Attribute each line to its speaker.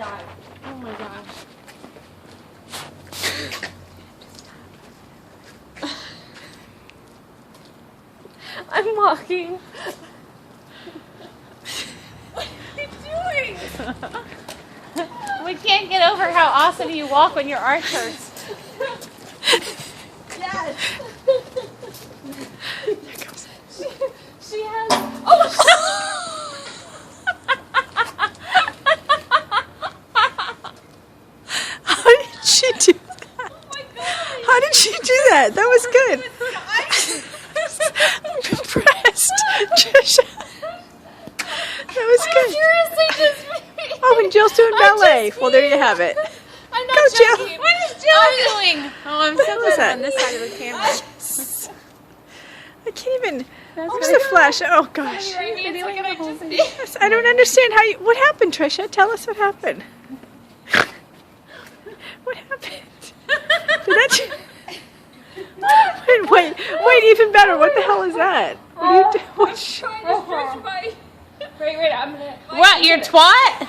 Speaker 1: God. Oh my gosh. I'm walking. What are you doing? We can't get over how awesome you walk when your arch hurts. Yes. She has. Oh!
Speaker 2: How did she do that?
Speaker 1: Oh my God.
Speaker 2: How did she do that? That was good. I'm impressed, Trisha. That was good.
Speaker 1: Seriously, just me.
Speaker 2: Oh, and Jill's doing ballet. Well, there you have it.
Speaker 1: I'm not
Speaker 2: Go, Jill.
Speaker 1: joking. What is Jill doing? Oh, I'm
Speaker 2: What
Speaker 1: so
Speaker 2: was
Speaker 1: glad
Speaker 2: that?
Speaker 1: I'm on this side of the camera.
Speaker 2: I can't even.
Speaker 1: That's
Speaker 2: Where's
Speaker 1: really
Speaker 2: the flash? Oh gosh.
Speaker 1: Yes,
Speaker 2: I don't understand how you. What happened, Trisha? Tell us what happened. What happened? Did that? Wait. Even better. What the hell is that? What are you doing?
Speaker 1: Wait, I'm gonna. What? Your twat?